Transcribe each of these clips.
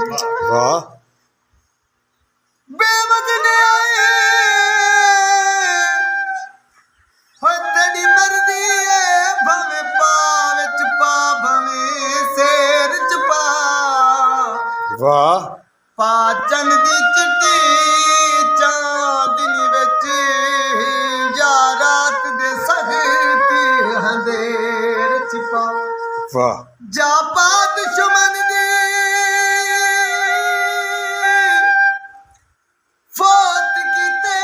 वाह बेवजन आए हो तेरी मर्जी है भवे पावे चुपा भवे शेर चुपा वाह पाचन दी चिट्टी चांदनी विच जा रात दे सखती अंधेर छिपा वाह जा पा दुश्मन दी फौत कीते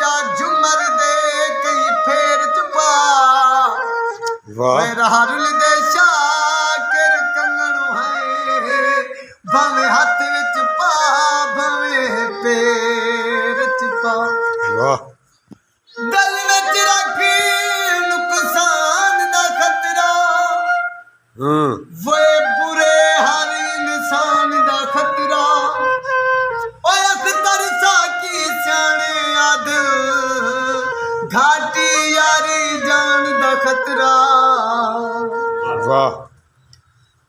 जा झुमर दे कई फेर चुपा वाह मेरा हरुल दे शाकिर कंगणु है भवे हाथ विच पा भवे पैर च पा वाह दिल विच रखी नुकसान दा खतरा वे बुरे हर इंसान दा खतरा ओए अख्तर साकी सियाणे आद घाटी यारी जान दा खतरा वाह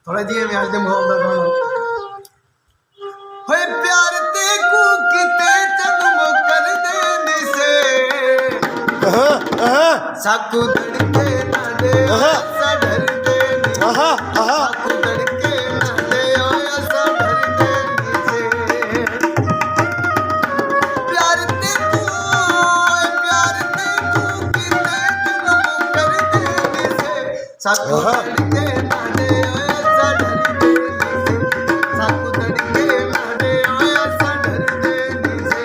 थोड़ा जी मैं आज दे मोहब्बत दा गाना होए प्यार ते को किते जब मुकर देने से साकू धड़के ना दे ऐसा डर देने साकू धड़के ना दे ऐसा डर देने से प्यार ते को किते जब मुकर देने से साकू धड़के ना दे ऐसा डर देने से साकू धड़के ना दे ऐसा डर देने से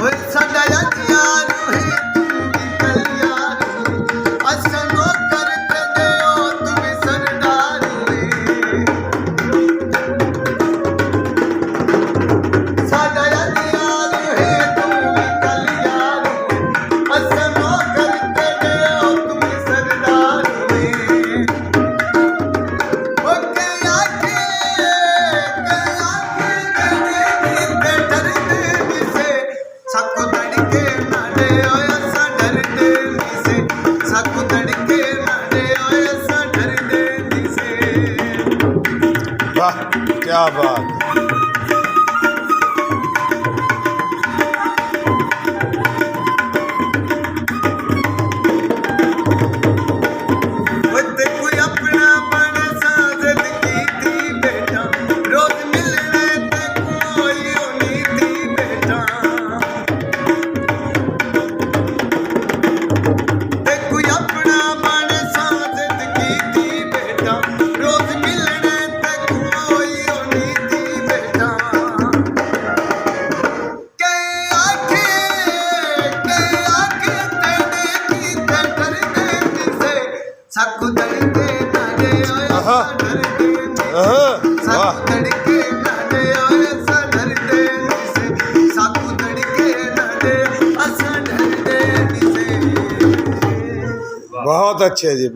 ओए साडा यार है निकल यार असनो करते दो तुम सरदार साडा यार है तुम निकल यार असनो करते दो तुम सरदार ओके आके डर देने से साकू धड़के ना दे ऐसा डर देने से साकू धड़के ना दे ऐसा डर देने से वाह क्या बात वते कोई अपना बड़ा साजद की थी बेटा रोज मिलने ते कोई होनी थी बेटा ते कोई अपना बड़ा साजद की थी बेटा रोज मिलने ते कोई होनी थी बेटा के आखे तेरे की ते डर देने से साकू धड़के ना दे ऐसा डर देने से वाह साकू धड़के ना दे ऐसा डर देने से साकू धड़के ना दे ऐसा डर देने से बहुत अच्छे जी।